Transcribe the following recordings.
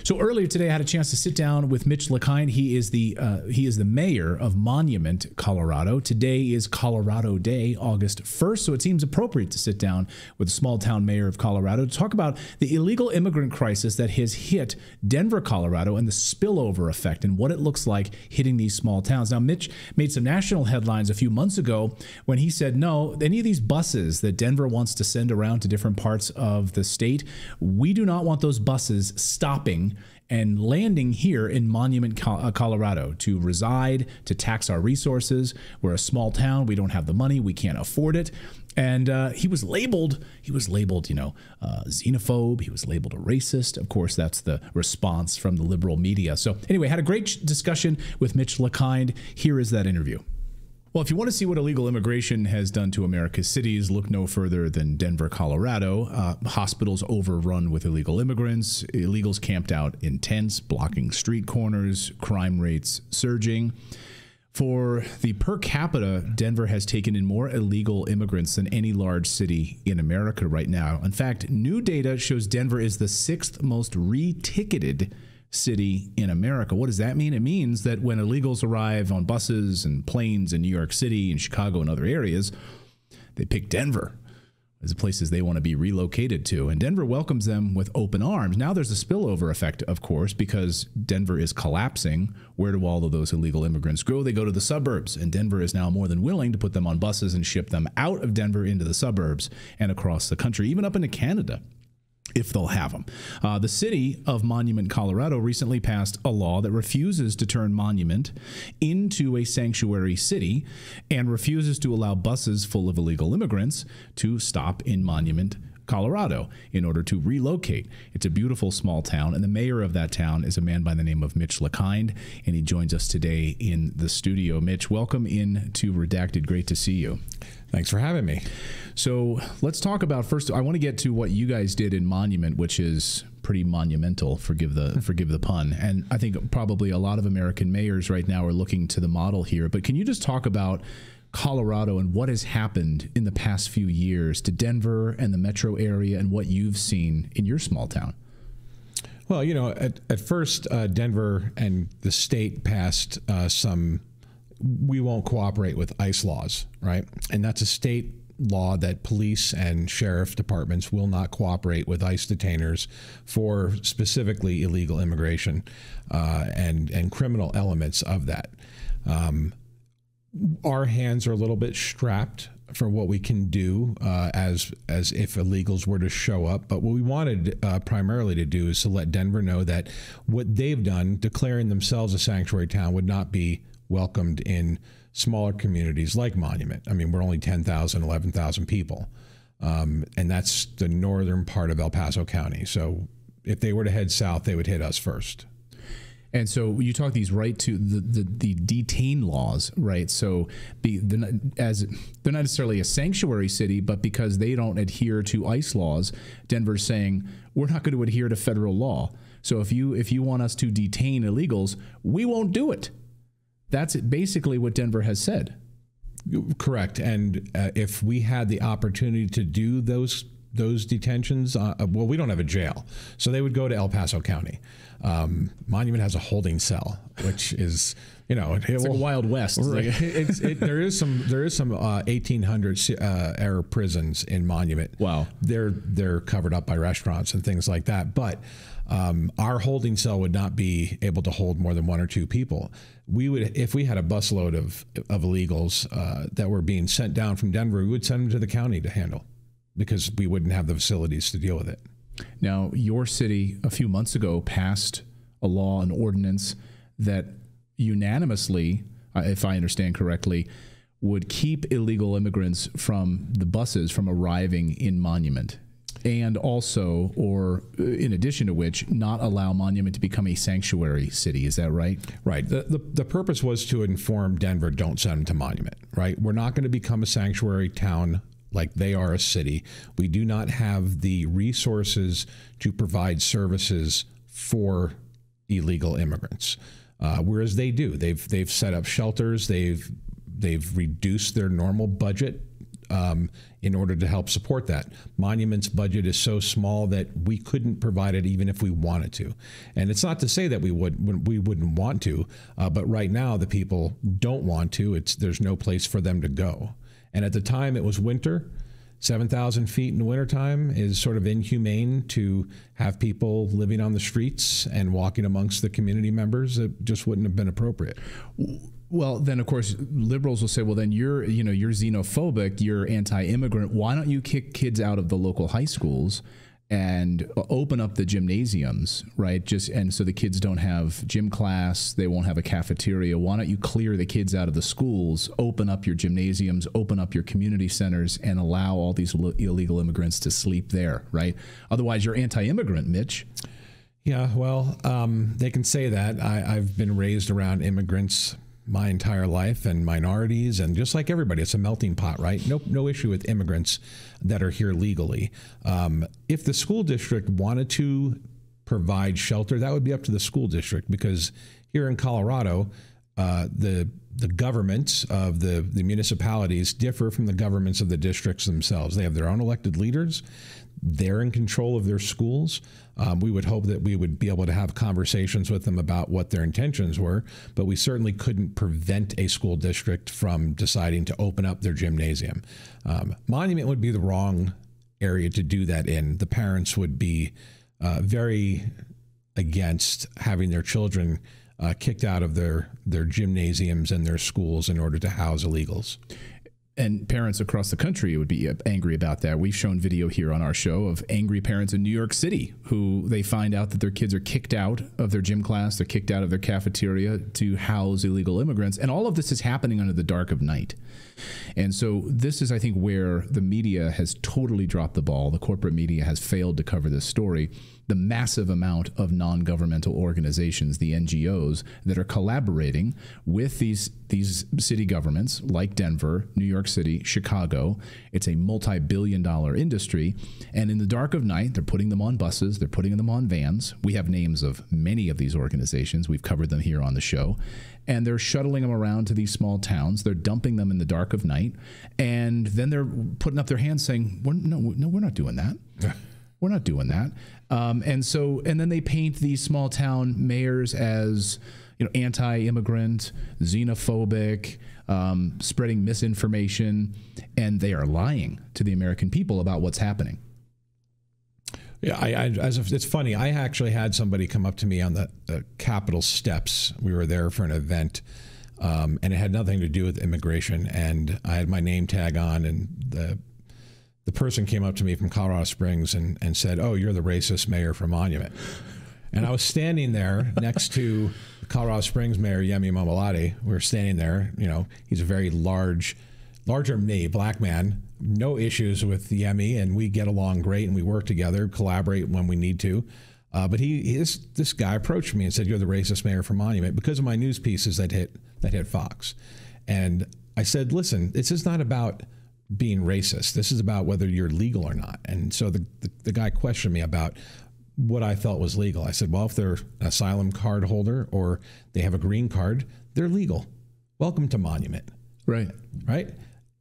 So earlier today, I had a chance to sit down with Mitch LaKind. He is the mayor of Monument, Colorado. Today is Colorado Day, August 1st, so it seems appropriate to sit down with the small town mayor of Colorado to talk about the illegal immigrant crisis that has hit Denver, Colorado, and the spillover effect and what it looks like hitting these small towns. Now, Mitch made some national headlines a few months ago when he said, no, any of these buses that Denver wants to send around to different parts of the state, we do not want those buses stopping and landing here in Monument, Colorado to reside, to tax our resources. We're a small town. We don't have the money. We can't afford it. And he was labeled, xenophobe. He was labeled a racist. Of course, that's the response from the liberal media. So anyway, had a great discussion with Mitch LaKind. Here is that interview. Well, if you want to see what illegal immigration has done to America's cities, look no further than Denver, Colorado. Hospitals overrun with illegal immigrants, illegals camped out in tents, blocking street corners, crime rates surging. For the per capita, Denver has taken in more illegal immigrants than any large city in America right now. In fact, new data shows Denver is the 6th most re-ticketed city in America. What does that mean? It means that when illegals arrive on buses and planes in New York City and Chicago and other areas, they pick Denver as the places they want to be relocated to. And Denver welcomes them with open arms. Now there's a spillover effect, of course, because Denver is collapsing. Where do all of those illegal immigrants go? They go to the suburbs, and Denver is now more than willing to put them on buses and ship them out of Denver into the suburbs and across the country, even up into Canada, if they'll have them. The city of Monument, Colorado recently passed a law that refuses to turn Monument into a sanctuary city and refuses to allow buses full of illegal immigrants to stop in Monument, Colorado, in order to relocate. It's a beautiful small town, and the mayor of that town is a man by the name of Mitch LaKind, and he joins us today in the studio. Mitch, welcome in to Redacted. Great to see you. Thanks for having me. So let's talk about first. I want to get to what you guys did in Monument, which is pretty monumental. Forgive the pun. And I think probably a lot of American mayors right now are looking to the model here. But can you just talk about Colorado and what has happened in the past few years to Denver and the metro area and what you've seen in your small town? Well, you know, at first, Denver and the state passed some we won't cooperate with ICE laws, right? And that's a state law that police and sheriff departments will not cooperate with ICE detainers for specifically illegal immigration and criminal elements of that. Our hands are a little bit strapped for what we can do as if illegals were to show up. But what we wanted primarily to do is to let Denver know that what they've done, declaring themselves a sanctuary town, would not be welcomed in smaller communities like Monument. I mean, we're only 10,000, 11,000 people. And that's the northern part of El Paso County. So if they were to head south, they would hit us first. And so you talk these right to the detain laws, right? So they're not necessarily a sanctuary city, but because they don't adhere to ICE laws, Denver's saying, we're not going to adhere to federal law. So if you want us to detain illegals, we won't do it. That's basically what Denver has said. Correct. And if we had the opportunity to do those detentions, well, we don't have a jail, so they would go to El Paso County. Monument has a holding cell, which is, you know, it's like a Wild West. Right. There is some 1800 era prisons in Monument. Wow. They're covered up by restaurants and things like that, but our holding cell would not be able to hold more than 1 or 2 people. We would, if we had a busload of illegals that were being sent down from Denver, we would send them to the county to handle, because we wouldn't have the facilities to deal with it. Now, your city a few months ago passed a law, an ordinance that unanimously, if I understand correctly, would keep illegal immigrants from the buses from arriving in Monument, and also, or in addition to which, not allow Monument to become a sanctuary city. Is that right? Right. The purpose was to inform Denver, don't send them to Monument, right? We're not going to become a sanctuary town like they are a city. We do not have the resources to provide services for illegal immigrants, whereas they do. They've set up shelters. They've reduced their normal budget in order to help support that. Monument's budget is so small that we couldn't provide it even if we wanted to. And it's not to say that we wouldn't want to, but right now the people don't want to. There's no place for them to go. And at the time it was winter. 7,000 feet in the wintertime is sort of inhumane to have people living on the streets and walking amongst the community members. It just wouldn't have been appropriate. Well, then, of course, liberals will say, well, then you're xenophobic, you're anti-immigrant. Why don't you kick kids out of the local high schools and open up the gymnasiums, right? And so the kids don't have gym class, they won't have a cafeteria. Why don't you clear the kids out of the schools, open up your gymnasiums, open up your community centers, and allow all these illegal immigrants to sleep there, right? Otherwise, you're anti-immigrant, Mitch. Yeah, well, they can say that. I've been raised around immigrants my entire life, and minorities, and just like everybody, it's a melting pot, right? No issue with immigrants that are here legally. If the school district wanted to provide shelter, that would be up to the school district, because here in Colorado, the governments of the municipalities differ from the governments of the districts themselves. They have their own elected leaders. They're in control of their schools. We would hope that we would be able to have conversations with them about what their intentions were, but we certainly couldn't prevent a school district from deciding to open up their gymnasium. Monument would be the wrong area to do that in. The parents would be very against having their children kicked out of their gymnasiums and their schools in order to house illegals. And parents across the country would be angry about that. We've shown video here on our show of angry parents in New York City who they find out that their kids are kicked out of their gym class, they're kicked out of their cafeteria to house illegal immigrants. And all of this is happening under the dark of night. And so this is, I think, where the media has totally dropped the ball. The corporate media has failed to cover this story. The massive amount of non-governmental organizations, the NGOs, that are collaborating with these city governments like Denver, New York City, Chicago. It's a multi-billion-dollar industry. And in the dark of night, they're putting them on buses, they're putting them on vans. We have names of many of these organizations. We've covered them here on the show. And they're shuttling them around to these small towns. They're dumping them in the dark of night. And then they're putting up their hands saying, no, we're not doing that. We're not doing that. And then they paint these small town mayors as, anti-immigrant, xenophobic, spreading misinformation, and they are lying to the American people about what's happening. Yeah, it's funny. I actually had somebody come up to me on the Capitol steps. We were there for an event, and it had nothing to do with immigration. And I had my name tag on, and the person came up to me from Colorado Springs and said, "Oh, you're the racist mayor for Monument." And I was standing there next to Colorado Springs Mayor Yemi Momolladi. We were standing there. He's a very larger than me, black man. No issues with Yemi, and we get along great, and we work together, collaborate when we need to. But this guy approached me and said, "You're the racist mayor for Monument," because of my news pieces that hit Fox. And I said, "Listen, this is not about being racist. This is about whether you're legal or not." And so the guy questioned me about what I felt was legal. I said, well, if they're an asylum card holder or they have a green card, they're legal. Welcome to Monument. Right.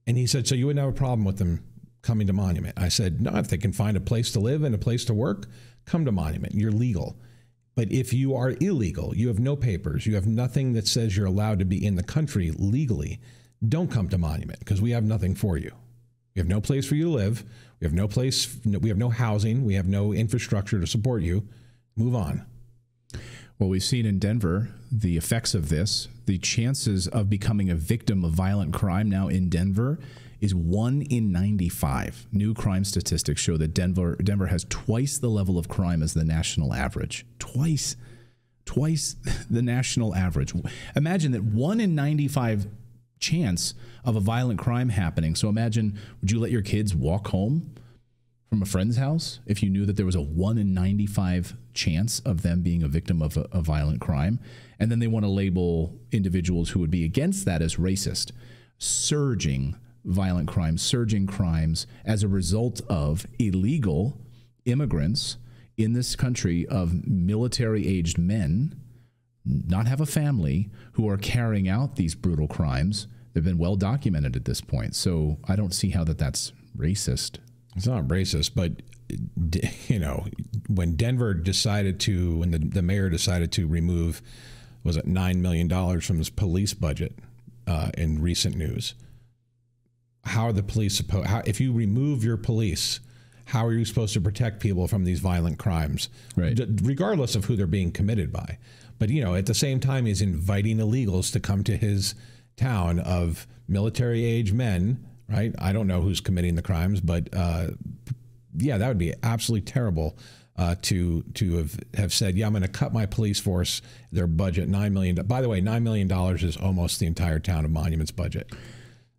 And he said, so you wouldn't have a problem with them coming to Monument? I said, no, if they can find a place to live and a place to work, come to Monument. You're legal. But if you are illegal, you have no papers, you have nothing that says you're allowed to be in the country legally, don't come to Monument, because we have nothing for you. We have no place for you to live. We have no place. We have no housing. We have no infrastructure to support you. Move on. Well, we've seen in Denver the effects of this. The chances of becoming a victim of violent crime now in Denver is 1 in 95. New crime statistics show that Denver has twice the level of crime as the national average. Twice the national average. Imagine that 1 in 95 chance of a violent crime happening. So imagine, would you let your kids walk home from a friend's house if you knew that there was a 1 in 95 chance of them being a victim of a violent crime? And then they want to label individuals who would be against that as racist. Surging violent crimes, surging crimes as a result of illegal immigrants in this country, of military-aged men, not have a family, who are carrying out these brutal crimes. They've been well documented at this point. So I don't see how that's racist. It's not racist, but when Denver decided to, when the mayor decided to remove, was it $9 million from his police budget in recent news? How are the police supposed? If you remove your police, how are you supposed to protect people from these violent crimes, right? Regardless of who they're being committed by. But at the same time, he's inviting illegals to come to his town of military-age men. Right? I don't know who's committing the crimes, but that would be absolutely terrible to have said, I'm going to cut my police force, their budget, $9 million. By the way, $9 million is almost the entire town of Monument's budget.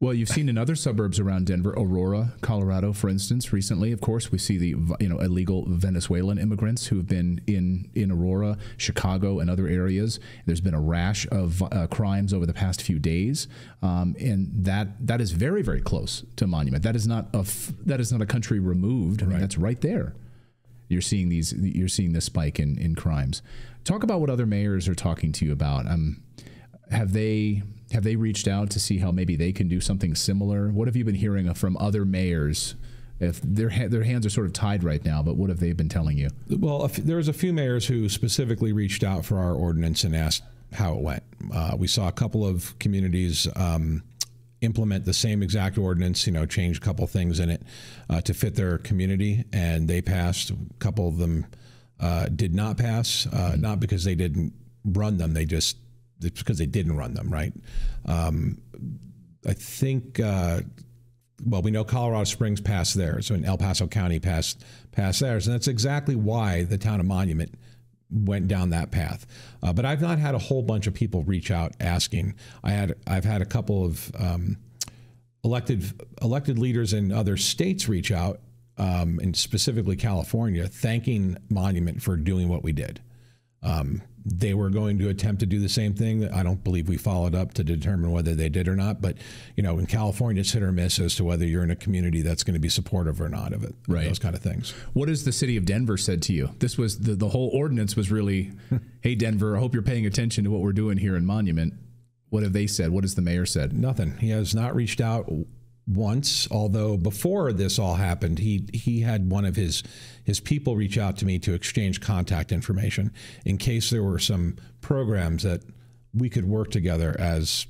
Well, you've seen in other suburbs around Denver, Aurora, Colorado, for instance. Recently, of course, we see the illegal Venezuelan immigrants who have been in Aurora, Chicago, and other areas. There's been a rash of crimes over the past few days, and that is very, very close to Monument. That is not a country removed. I mean, that's right there. You're seeing this spike in crimes. Talk about what other mayors are talking to you about. Have they reached out to see how maybe they can do something similar? What have you been hearing from other mayors? If their hands are sort of tied right now, but what have they been telling you? Well, there's a few mayors who specifically reached out for our ordinance and asked how it went. We saw a couple of communities implement the same exact ordinance, change a couple things in it to fit their community, and they passed. A couple of them did not pass, not because they didn't run them, it's because they didn't run them, right? I think, we know Colorado Springs passed theirs, so in El Paso County passed theirs, and that's exactly why the town of Monument went down that path. But I've not had a whole bunch of people reach out asking. I've had a couple of elected leaders in other states reach out, and specifically California, thanking Monument for doing what we did. They were going to attempt to do the same thing. I don't believe we followed up to determine whether they did or not. But, in California, it's hit or miss as to whether you're in a community that's going to be supportive or not of it. Right. Those kind of things. What has the city of Denver said to you? This was the whole ordinance was really, hey, Denver, I hope you're paying attention to what we're doing here in Monument. What have they said? What has the mayor said? Nothing. He has not reached out once, although before this all happened, he had one of his people reach out to me to exchange contact information in case there were some programs that we could work together as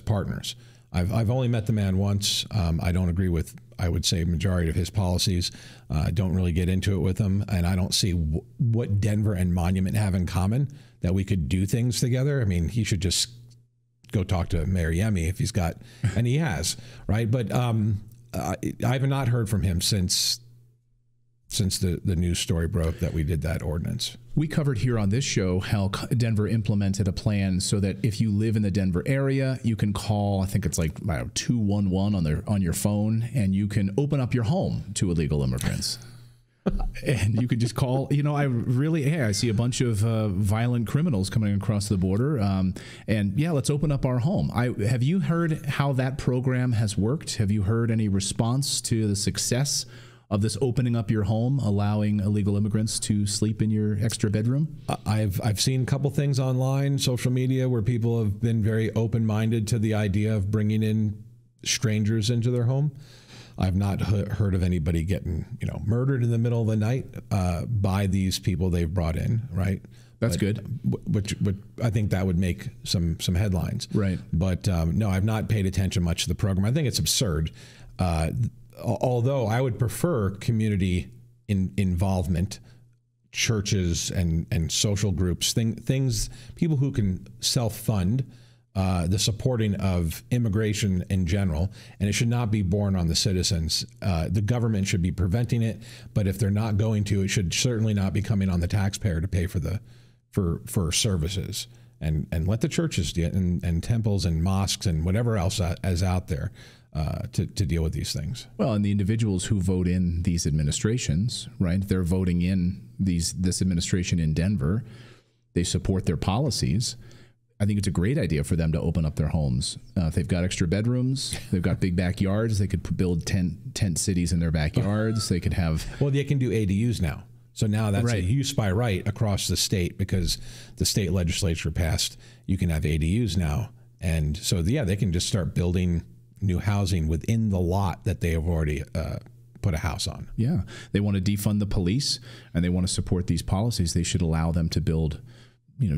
partners. I've only met the man once. I don't agree with, I would say, majority of his policies. I don't really get into it with him, and I don't see what Denver and Monument have in common that we could do things together. I mean, he should just go talk to Mayor Yemi if he's got, and he has, right? But I have not heard from him since the news story broke that we did that ordinance. We covered here on this show how Denver implemented a plan so that if you live in the Denver area, you can call, I think it's like 211 on your phone, and you can open up your home to illegal immigrants. And you could just call, I see a bunch of violent criminals coming across the border. Let's open up our home. Have you heard how that program has worked? Have you heard any response to the success of this opening up your home, allowing illegal immigrants to sleep in your extra bedroom? I've seen a couple things online, social media, where people have been very open-minded to the idea of bringing in strangers into their home. I've not heard of anybody getting, murdered in the middle of the night by these people they've brought in, right? That's good. Which I think that would make some headlines, right? But no, I've not paid attention much to the program. I think it's absurd. Although I would prefer community involvement, churches and social groups, things, people who can self-fund the supporting of immigration in general, and it should not be borne on the citizens. The government should be preventing it, but if they're not going to, it should certainly not be coming on the taxpayer to pay for services. And let the churches and temples and mosques and whatever else is out there to deal with these things. Well, and the individuals who vote in these administrations, right? They're voting in this administration in Denver. They support their policies. I think it's a great idea for them to open up their homes. If they've got extra bedrooms, they've got big backyards, they could build tent cities in their backyards. They could have... Well, they can do ADUs now. So now that's a use by right across the state because the state legislature passed, you can have ADUs now. And so, yeah, they can just start building new housing within the lot that they have already put a house on. Yeah. They want to defund the police and they want to support these policies. They should allow them to build,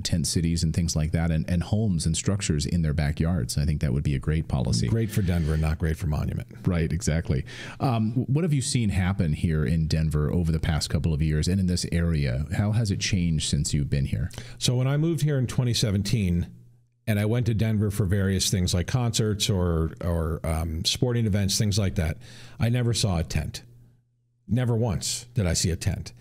tent cities and things like that, and homes and structures in their backyards. I think that would be a great policy. Great for Denver, not great for Monument. Right, exactly. What have you seen happen here in Denver over the past couple of years and in this area? How has it changed since you've been here? So when I moved here in 2017, and I went to Denver for various things like concerts or sporting events, things like that, I never saw a tent. Never once did I see a tent.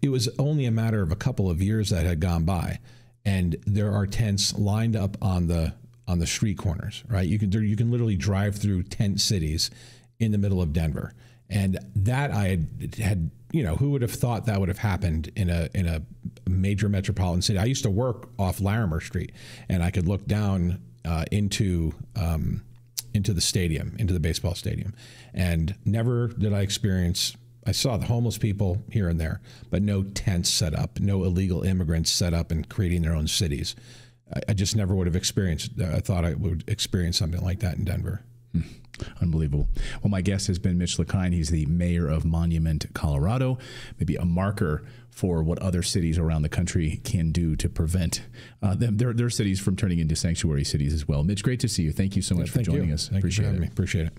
It was only a matter of a couple of years that had gone by, and there are tents lined up on the street corners, right? You can literally drive through tent cities in the middle of Denver, and that I had who would have thought that would have happened in a major metropolitan city? I used to work off Larimer Street, and I could look down into the stadium, into the baseball stadium, and never did I experience. I saw the homeless people here and there, but no tents set up, no illegal immigrants set up and creating their own cities. I just never would have experienced. I thought I would experience something like that in Denver. Unbelievable. Well, my guest has been Mitch LaKind. He's the mayor of Monument, Colorado. Maybe a marker for what other cities around the country can do to prevent their cities from turning into sanctuary cities as well. Mitch, great to see you. Thank you so much for joining us. Appreciate it.